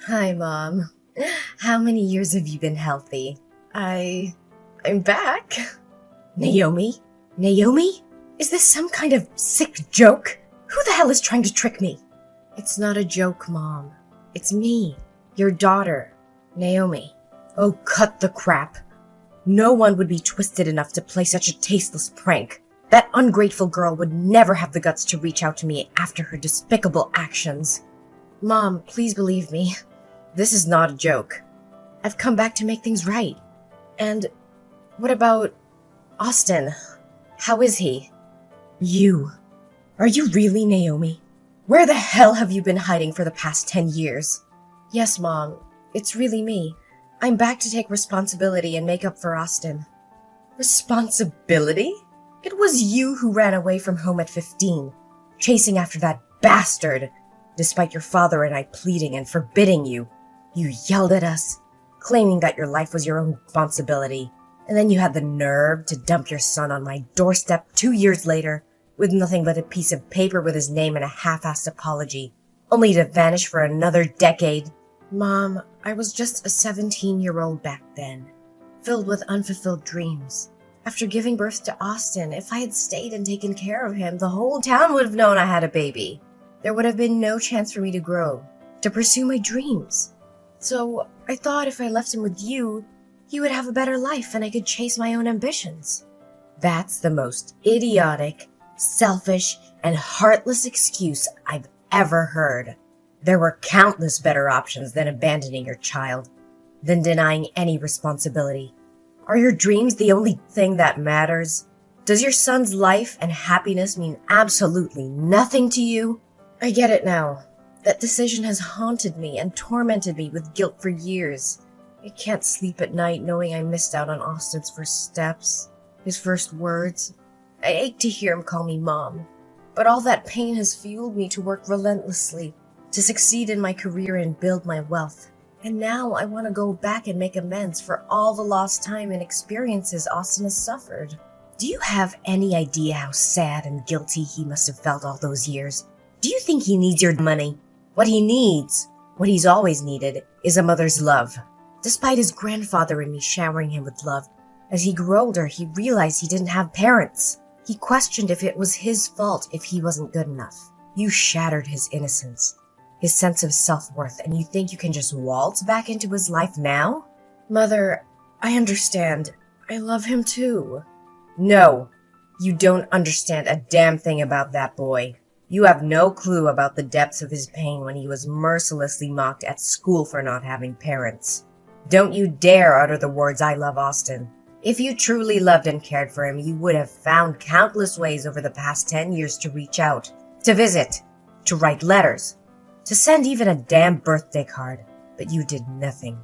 Hi, Mom. How many years have you been healthy? I'm back. Naomi? Naomi? Is this some kind of sick joke? Who the hell is trying to trick me? It's not a joke, Mom. It's me, your daughter, Naomi. Oh, cut the crap. No one would be twisted enough to play such a tasteless prank. That ungrateful girl would never have the guts to reach out to me after her despicable actions. Mom, please believe me. This is not a joke. I've come back to make things right. And what about Austin? How is he? You. Are you really Naomi? Where the hell have you been hiding for the past 10 years? Yes, Mom. It's really me. I'm back to take responsibility and make up for Austin. Responsibility? It was you who ran away from home at 15, chasing after that bastard, despite your father and I pleading and forbidding you. You yelled at us, claiming that your life was your own responsibility, and then you had the nerve to dump your son on my doorstep 2 years later with nothing but a piece of paper with his name and a half-assed apology, only to vanish for another decade. Mom, I was just a 17-year-old back then, filled with unfulfilled dreams. After giving birth to Austin, if I had stayed and taken care of him, the whole town would have known I had a baby. There would have been no chance for me to grow, to pursue my dreams. So I thought if I left him with you, he would have a better life and I could chase my own ambitions. That's the most idiotic, selfish, and heartless excuse I've ever heard. There were countless better options than abandoning your child, than denying any responsibility. Are your dreams the only thing that matters? Does your son's life and happiness mean absolutely nothing to you? I get it now. That decision has haunted me and tormented me with guilt for years. I can't sleep at night knowing I missed out on Austin's first steps, his first words. I ache to hear him call me Mom. But all that pain has fueled me to work relentlessly, to succeed in my career and build my wealth. And now I want to go back and make amends for all the lost time and experiences Austin has suffered. Do you have any idea how sad and guilty he must have felt all those years? Do you think he needs your money? What he needs, what he's always needed, is a mother's love. Despite his grandfather and me showering him with love, as he grew older, he realized he didn't have parents. He questioned if it was his fault if he wasn't good enough. You shattered his innocence, his sense of self-worth, and you think you can just waltz back into his life now? Mother, I understand. I love him too. No, you don't understand a damn thing about that boy. You have no clue about the depths of his pain when he was mercilessly mocked at school for not having parents. Don't you dare utter the words, "I love Austin." If you truly loved and cared for him, you would have found countless ways over the past 10 years to reach out, to visit, to write letters, to send even a damn birthday card. But you did nothing.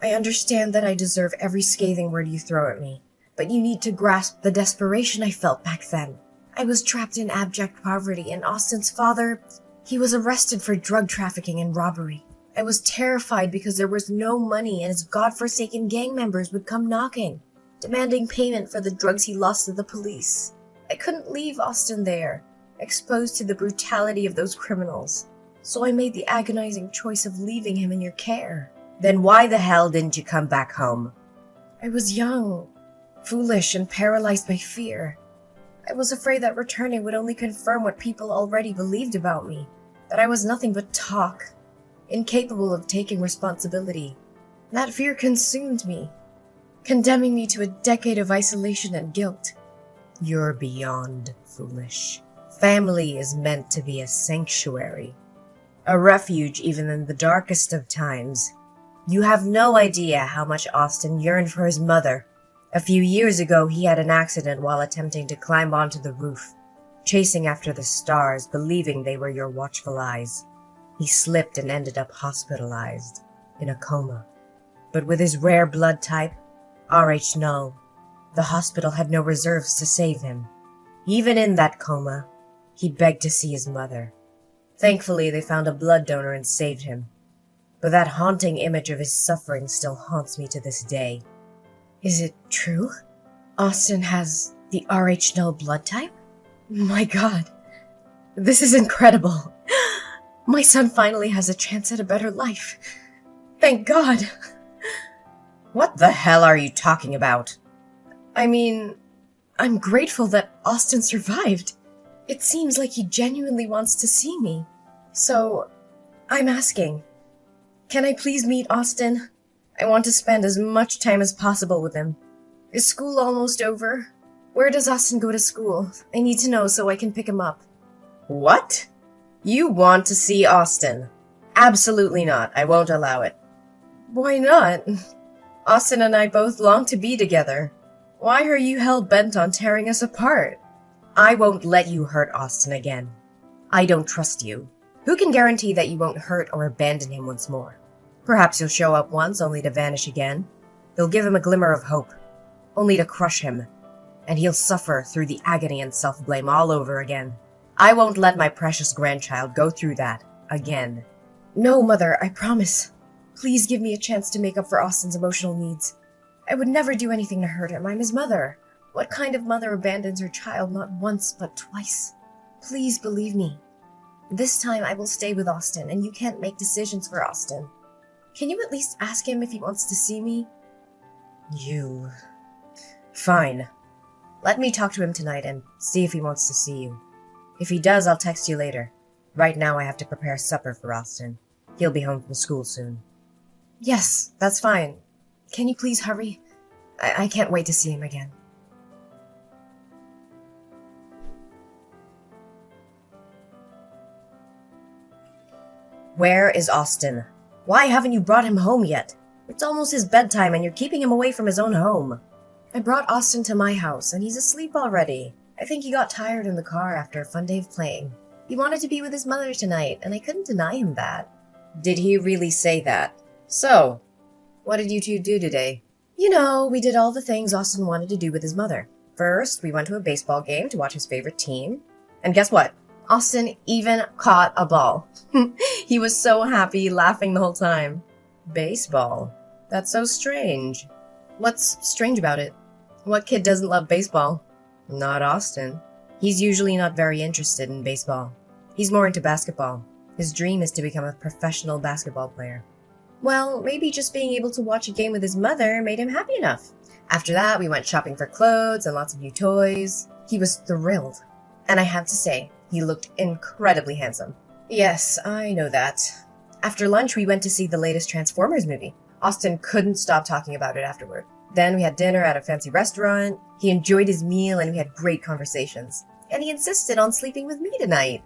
I understand that I deserve every scathing word you throw at me, but you need to grasp the desperation I felt back then. I was trapped in abject poverty, and Austin's father, he was arrested for drug trafficking and robbery. I was terrified because there was no money and his godforsaken gang members would come knocking, demanding payment for the drugs he lost to the police. I couldn't leave Austin there, exposed to the brutality of those criminals. So I made the agonizing choice of leaving him in your care. Then why the hell didn't you come back home? I was young, foolish, and paralyzed by fear. I was afraid that returning would only confirm what people already believed about me, that I was nothing but talk, incapable of taking responsibility. That fear consumed me, condemning me to a decade of isolation and guilt. You're beyond foolish. Family is meant to be a sanctuary, a refuge even in the darkest of times. You have no idea how much Austin yearned for his mother. A few years ago, he had an accident while attempting to climb onto the roof, chasing after the stars, believing they were your watchful eyes. He slipped and ended up hospitalized, in a coma. But with his rare blood type, Rh-null, the hospital had no reserves to save him. Even in that coma, he begged to see his mother. Thankfully, they found a blood donor and saved him. But that haunting image of his suffering still haunts me to this day. Is it true? Austin has the Rh-null blood type? My God, this is incredible. My son finally has a chance at a better life. Thank God. What the hell are you talking about? I mean, I'm grateful that Austin survived. It seems like he genuinely wants to see me. So, I'm asking, can I please meet Austin? I want to spend as much time as possible with him. Is school almost over? Where does Austin go to school? I need to know so I can pick him up. What? You want to see Austin? Absolutely not. I won't allow it. Why not? Austin and I both long to be together. Why are you hell-bent on tearing us apart? I won't let you hurt Austin again. I don't trust you. Who can guarantee that you won't hurt or abandon him once more? Perhaps you'll show up once only to vanish again. You'll give him a glimmer of hope, only to crush him, and he'll suffer through the agony and self-blame all over again. I won't let my precious grandchild go through that again. No, Mother, I promise. Please give me a chance to make up for Austin's emotional needs. I would never do anything to hurt him. I'm his mother. What kind of mother abandons her child not once but twice? Please believe me. This time I will stay with Austin, and you can't make decisions for Austin. Can you at least ask him if he wants to see me? You... Fine. Let me talk to him tonight and see if he wants to see you. If he does, I'll text you later. Right now I have to prepare supper for Austin. He'll be home from school soon. Yes, that's fine. Can you please hurry? I can't wait to see him again. Where is Austin? Why haven't you brought him home yet? It's almost his bedtime and you're keeping him away from his own home. I brought Austin to my house and he's asleep already. I think he got tired in the car after a fun day of playing. He wanted to be with his mother tonight and I couldn't deny him that. Did he really say that? So, what did you two do today? You know, we did all the things Austin wanted to do with his mother. First, we went to a baseball game to watch his favorite team. And guess what? Austin even caught a ball. He was so happy, laughing the whole time. Baseball? That's so strange. What's strange about it? What kid doesn't love baseball? Not Austin. He's usually not very interested in baseball. He's more into basketball. His dream is to become a professional basketball player. Well, maybe just being able to watch a game with his mother made him happy enough. After that, we went shopping for clothes and lots of new toys. He was thrilled. And I have to say, he looked incredibly handsome. Yes, I know that. After lunch, we went to see the latest Transformers movie. Austin couldn't stop talking about it afterward. Then we had dinner at a fancy restaurant. He enjoyed his meal and we had great conversations. And he insisted on sleeping with me tonight.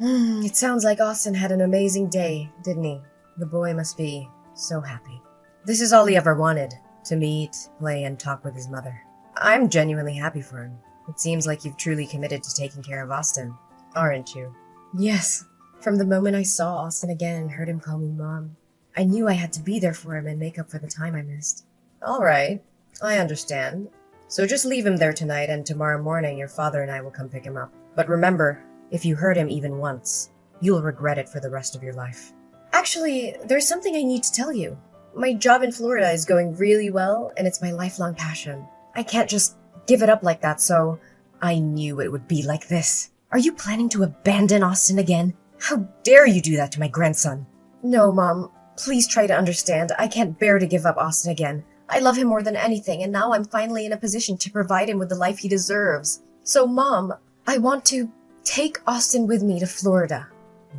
It sounds like Austin had an amazing day, didn't he? The boy must be so happy. This is all he ever wanted, to meet, play, and talk with his mother. I'm genuinely happy for him. It seems like you've truly committed to taking care of Austin, aren't you? Yes. From the moment I saw Austin again and heard him call me Mom, I knew I had to be there for him and make up for the time I missed. All right, I understand. So just leave him there tonight, and tomorrow morning your father and I will come pick him up. But remember, if you hurt him even once, you'll regret it for the rest of your life. Actually, there's something I need to tell you. My job in Florida is going really well, and it's my lifelong passion. I can't just give it up like that, so I knew it would be like this. Are you planning to abandon Austin again? How dare you do that to my grandson? No, Mom. Please try to understand. I can't bear to give up Austin again. I love him more than anything, and now I'm finally in a position to provide him with the life he deserves. So, Mom, I want to take Austin with me to Florida.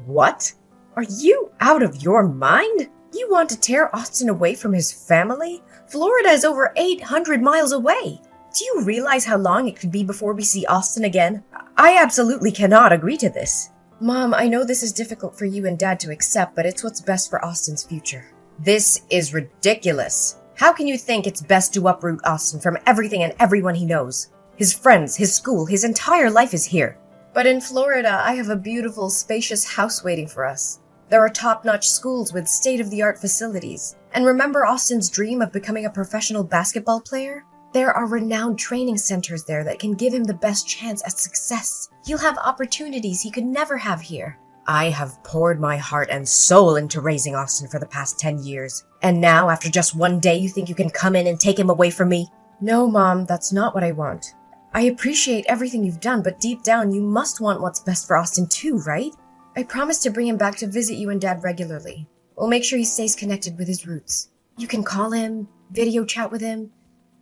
What? Are you out of your mind? You want to tear Austin away from his family? Florida is over 800 miles away. Do you realize how long it could be before we see Austin again? I absolutely cannot agree to this. Mom, I know this is difficult for you and Dad to accept, but it's what's best for Austin's future. This is ridiculous. How can you think it's best to uproot Austin from everything and everyone he knows? His friends, his school, his entire life is here. But in Florida, I have a beautiful, spacious house waiting for us. There are top-notch schools with state-of-the-art facilities. And remember Austin's dream of becoming a professional basketball player? There are renowned training centers there that can give him the best chance at success. He'll have opportunities he could never have here. I have poured my heart and soul into raising Austin for the past 10 years. And now, after just one day, you think you can come in and take him away from me? No, Mom, that's not what I want. I appreciate everything you've done, but deep down, you must want what's best for Austin too, right? I promised to bring him back to visit you and Dad regularly. We'll make sure he stays connected with his roots. You can call him, video chat with him,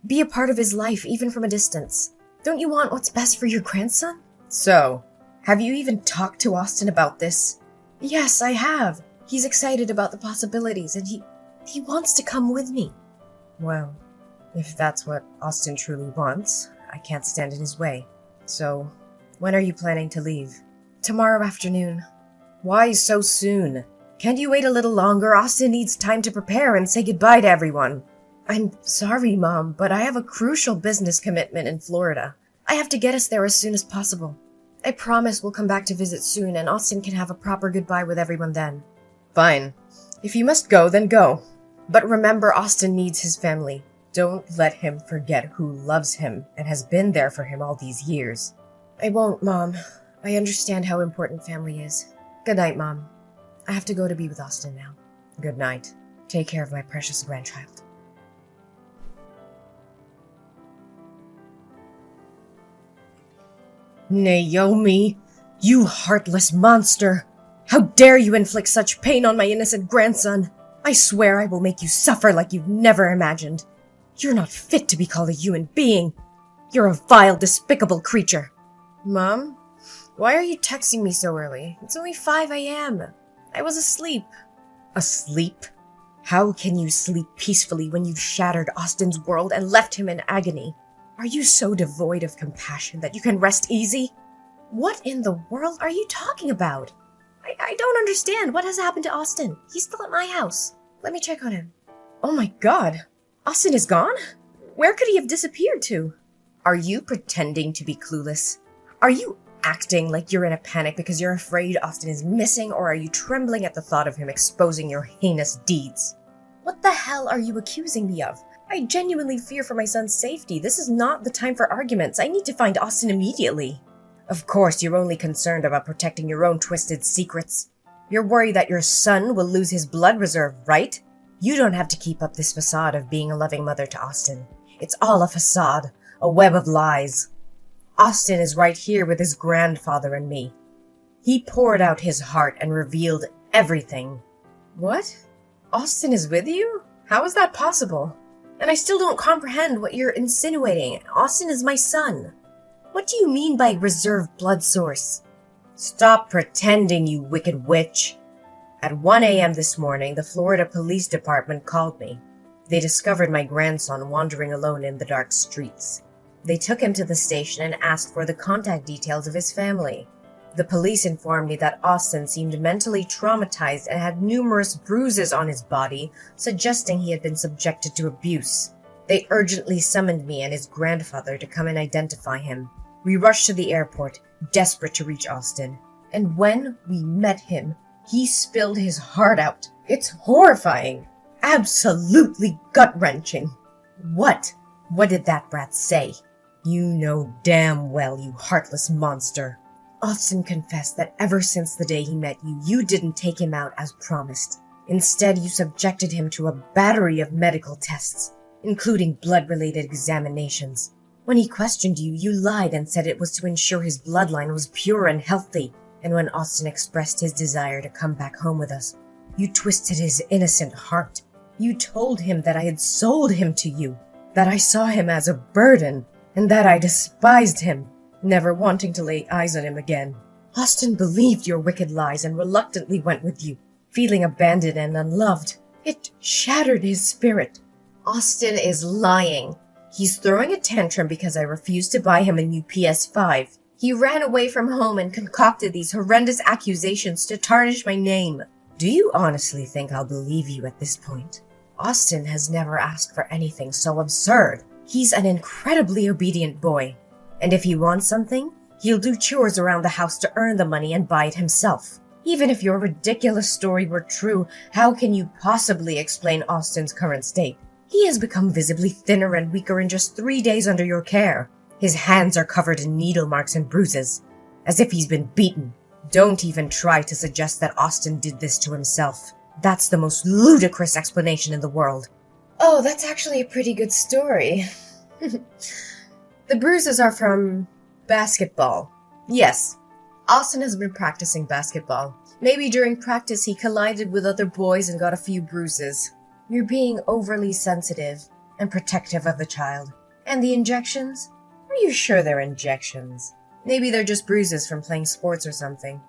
be a part of his life even from a distance. Don't you want what's best for your grandson? So, have you even talked to Austin about this? Yes, I have. He's excited about the possibilities and he wants to come with me. Well, if that's what Austin truly wants, I can't stand in his way. So, when are you planning to leave? Tomorrow afternoon. Why so soon? Can't you wait a little longer? Austin needs time to prepare and say goodbye to everyone. I'm sorry, Mom, but I have a crucial business commitment in Florida. I have to get us there as soon as possible. I promise we'll come back to visit soon and Austin can have a proper goodbye with everyone then. Fine. If you must go, then go. But remember, Austin needs his family. Don't let him forget who loves him and has been there for him all these years. I won't, Mom. I understand how important family is. Good night, Mom. I have to go to be with Austin now. Good night. Take care of my precious grandchild. Naomi, you heartless monster! How dare you inflict such pain on my innocent grandson! I swear I will make you suffer like you've never imagined. You're not fit to be called a human being. You're a vile, despicable creature. Mom, why are you texting me so early? It's only 5 a.m. I was asleep. Asleep? How can you sleep peacefully when you've shattered Austin's world and left him in agony? Are you so devoid of compassion that you can rest easy? What in the world are you talking about? I don't understand. What has happened to Austin? He's still at my house. Let me check on him. Oh my God. Austin is gone? Where could he have disappeared to? Are you pretending to be clueless? Are you acting like you're in a panic because you're afraid Austin is missing, or are you trembling at the thought of him exposing your heinous deeds? What the hell are you accusing me of? I genuinely fear for my son's safety. This is not the time for arguments. I need to find Austin immediately. Of course, you're only concerned about protecting your own twisted secrets. You're worried that your son will lose his blood reserve, right? You don't have to keep up this facade of being a loving mother to Austin. It's all a facade, a web of lies. Austin is right here with his grandfather and me. He poured out his heart and revealed everything. What? Austin is with you? How is that possible? And I still don't comprehend what you're insinuating. Austin is my son. What do you mean by reserved blood source? Stop pretending, you wicked witch. At 1 a.m. this morning, the Florida Police Department called me. They discovered my grandson wandering alone in the dark streets. They took him to the station and asked for the contact details of his family. The police informed me that Austin seemed mentally traumatized and had numerous bruises on his body, suggesting he had been subjected to abuse. They urgently summoned me and his grandfather to come and identify him. We rushed to the airport, desperate to reach Austin. And when we met him, he spilled his heart out. It's horrifying. Absolutely gut-wrenching. What? What did that brat say? You know damn well, you heartless monster. Austin confessed that ever since the day he met you, you didn't take him out as promised. Instead, you subjected him to a battery of medical tests, including blood-related examinations. When he questioned you, you lied and said it was to ensure his bloodline was pure and healthy. And when Austin expressed his desire to come back home with us, you twisted his innocent heart. You told him that I had sold him to you, that I saw him as a burden, and that I despised him, never wanting to lay eyes on him again. Austin believed your wicked lies and reluctantly went with you, feeling abandoned and unloved. It shattered his spirit. Austin is lying. He's throwing a tantrum because I refused to buy him a new PS5. He ran away from home and concocted these horrendous accusations to tarnish my name. Do you honestly think I'll believe you at this point? Austin has never asked for anything so absurd. He's an incredibly obedient boy. And if he wants something, he'll do chores around the house to earn the money and buy it himself. Even if your ridiculous story were true, how can you possibly explain Austin's current state? He has become visibly thinner and weaker in just 3 days under your care. His hands are covered in needle marks and bruises, as if he's been beaten. Don't even try to suggest that Austin did this to himself. That's the most ludicrous explanation in the world. Oh, that's actually a pretty good story. The bruises are from basketball. Yes, Austin has been practicing basketball. Maybe during practice he collided with other boys and got a few bruises. You're being overly sensitive and protective of the child. And the injections? Are you sure they're injections? Maybe they're just bruises from playing sports or something.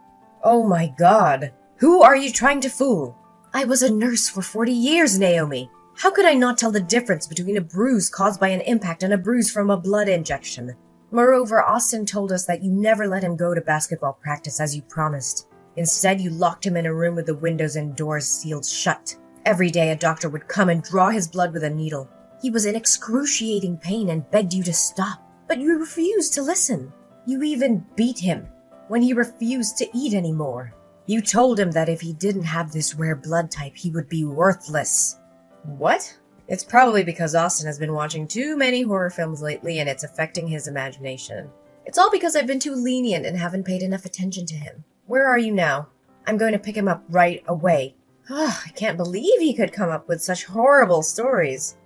Oh my God! Who are you trying to fool? I was a nurse for 40 years, Naomi. How could I not tell the difference between a bruise caused by an impact and a bruise from a blood injection? Moreover, Austin told us that you never let him go to basketball practice as you promised. Instead, you locked him in a room with the windows and doors sealed shut. Every day a doctor would come and draw his blood with a needle. He was in excruciating pain and begged you to stop, but you refused to listen. You even beat him when he refused to eat anymore. You told him that if he didn't have this rare blood type, he would be worthless. What? It's probably because Austin has been watching too many horror films lately and it's affecting his imagination. It's all because I've been too lenient and haven't paid enough attention to him. Where are you now? I'm going to pick him up right away. I can't believe he could come up with such horrible stories.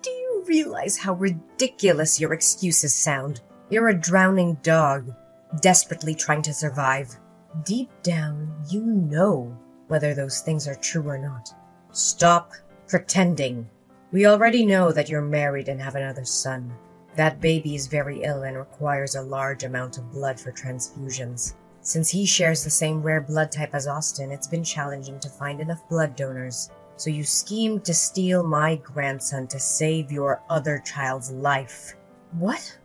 Do you realize how ridiculous your excuses sound? You're a drowning dog, desperately trying to survive. Deep down, you know whether those things are true or not. Stop pretending. We already know that you're married and have another son. That baby is very ill and requires a large amount of blood for transfusions. Since he shares the same rare blood type as Austin, it's been challenging to find enough blood donors. So you schemed to steal my grandson to save your other child's life. What?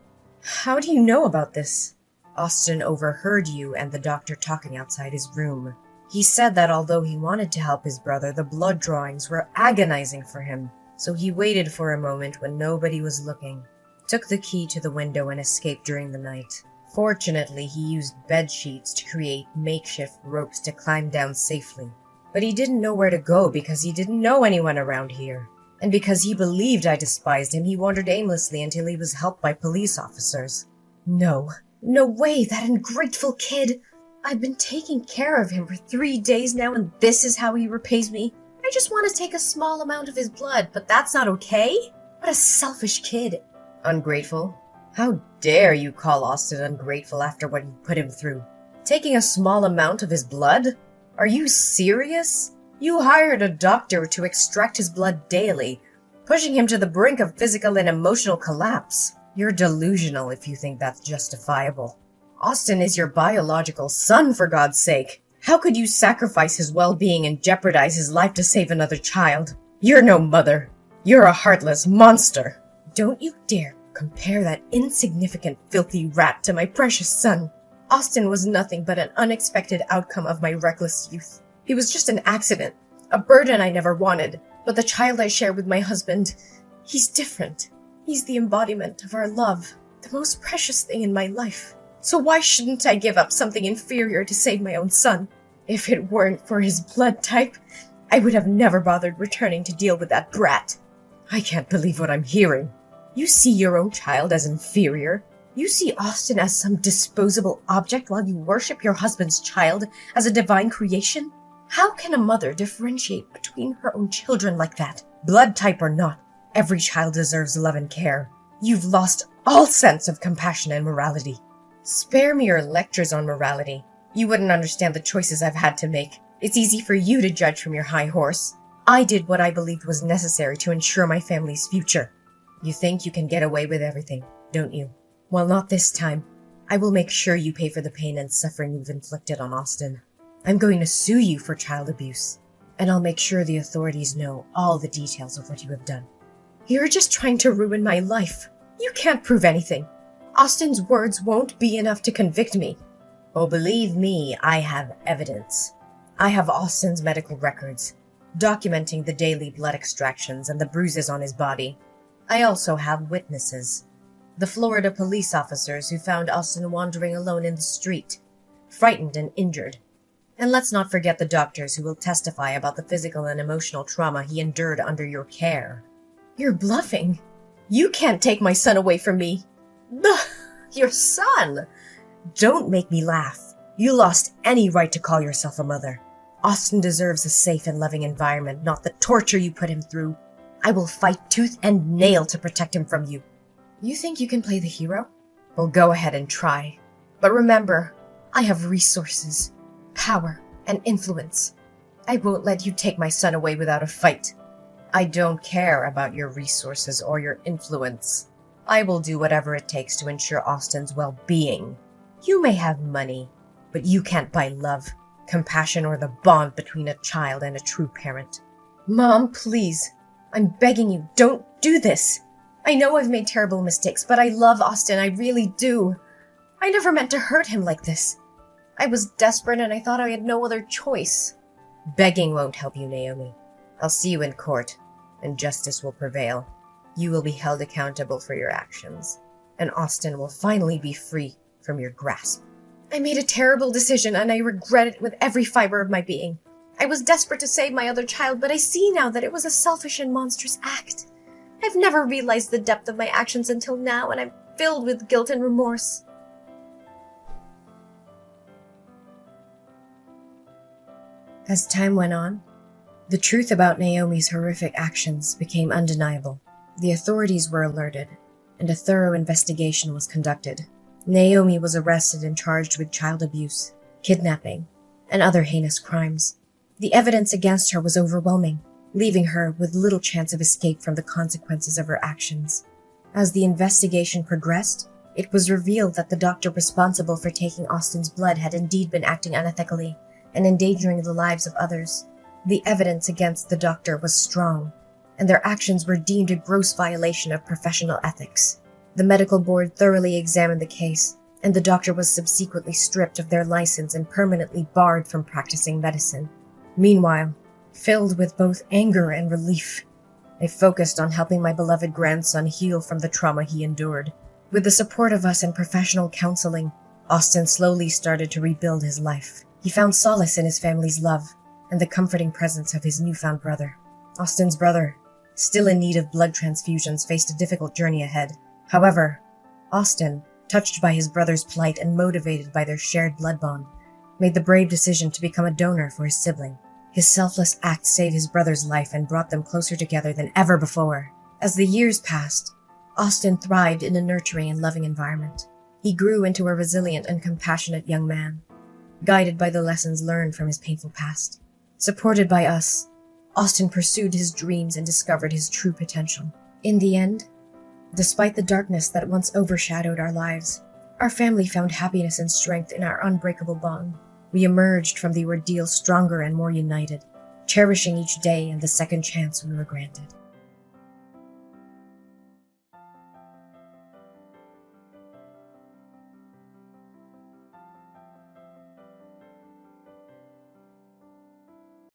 How do you know about this? Austin overheard you and the doctor talking outside his room. He said that although he wanted to help his brother, the blood drawings were agonizing for him. So he waited for a moment when nobody was looking, took the key to the window and escaped during the night. Fortunately, he used bed sheets to create makeshift ropes to climb down safely. But he didn't know where to go because he didn't know anyone around here. And because he believed I despised him, he wandered aimlessly until he was helped by police officers. No way, that ungrateful kid! I've been taking care of him for 3 days now and this is how he repays me? I just want to take a small amount of his blood, but that's not okay? What a selfish kid. Ungrateful? How dare you call Austin ungrateful after what you put him through? Taking a small amount of his blood? Are you serious? You hired a doctor to extract his blood daily, pushing him to the brink of physical and emotional collapse. You're delusional if you think that's justifiable. Austin is your biological son, for God's sake. How could you sacrifice his well-being and jeopardize his life to save another child? You're no mother. You're a heartless monster. Don't you dare compare that insignificant, filthy rat to my precious son. Austin was nothing but an unexpected outcome of my reckless youth. He was just an accident, a burden I never wanted. But the child I share with my husband, he's different. He's the embodiment of our love, the most precious thing in my life. So why shouldn't I give up something inferior to save my own son? If it weren't for his blood type, I would have never bothered returning to deal with that brat. I can't believe what I'm hearing. You see your own child as inferior. You see Austin as some disposable object while you worship your husband's child as a divine creation? How can a mother differentiate between her own children like that? Blood type or not, every child deserves love and care. You've lost all sense of compassion and morality. Spare me your lectures on morality. You wouldn't understand the choices I've had to make. It's easy for you to judge from your high horse. I did what I believed was necessary to ensure my family's future. You think you can get away with everything, don't you? Well, not this time. I will make sure you pay for the pain and suffering you've inflicted on Austin. I'm going to sue you for child abuse, and I'll make sure the authorities know all the details of what you have done. You're just trying to ruin my life. You can't prove anything. Austin's words won't be enough to convict me. Oh, believe me, I have evidence. I have Austin's medical records, documenting the daily blood extractions and the bruises on his body. I also have witnesses. The Florida police officers who found Austin wandering alone in the street, frightened and injured. And let's not forget the doctors who will testify about the physical and emotional trauma he endured under your care. You're bluffing. You can't take my son away from me. Your son? Don't make me laugh. You lost any right to call yourself a mother. Austin deserves a safe and loving environment, not the torture you put him through. I will fight tooth and nail to protect him from you. You think you can play the hero? Well, go ahead and try. But remember, I have resources, power, and influence. I won't let you take my son away without a fight. I don't care about your resources or your influence. I will do whatever it takes to ensure Austin's well-being. You may have money, but you can't buy love, compassion, or the bond between a child and a true parent. Mom, please. I'm begging you, don't do this. I know I've made terrible mistakes, but I love Austin, I really do. I never meant to hurt him like this. I was desperate and I thought I had no other choice. Begging won't help you, Naomi. I'll see you in court, and justice will prevail. You will be held accountable for your actions, and Austin will finally be free from your grasp. I made a terrible decision, and I regret it with every fiber of my being. I was desperate to save my other child, but I see now that it was a selfish and monstrous act. I've never realized the depth of my actions until now, and I'm filled with guilt and remorse. As time went on, the truth about Naomi's horrific actions became undeniable. The authorities were alerted, and a thorough investigation was conducted. Naomi was arrested and charged with child abuse, kidnapping, and other heinous crimes. The evidence against her was overwhelming, leaving her with little chance of escape from the consequences of her actions. As the investigation progressed, it was revealed that the doctor responsible for taking Austin's blood had indeed been acting unethically and endangering the lives of others. The evidence against the doctor was strong, and their actions were deemed a gross violation of professional ethics. The medical board thoroughly examined the case, and the doctor was subsequently stripped of their license and permanently barred from practicing medicine. Meanwhile, filled with both anger and relief, I focused on helping my beloved grandson heal from the trauma he endured. With the support of us and professional counseling, Austin slowly started to rebuild his life. He found solace in his family's love and the comforting presence of his newfound brother. Austin's brother, still in need of blood transfusions, faced a difficult journey ahead. However, Austin, touched by his brother's plight and motivated by their shared blood bond, made the brave decision to become a donor for his sibling. His selfless act saved his brother's life and brought them closer together than ever before. As the years passed, Austin thrived in a nurturing and loving environment. He grew into a resilient and compassionate young man, guided by the lessons learned from his painful past. Supported by us, Austin pursued his dreams and discovered his true potential. In the end, despite the darkness that once overshadowed our lives, our family found happiness and strength in our unbreakable bond. We emerged from the ordeal stronger and more united, cherishing each day and the second chance we were granted.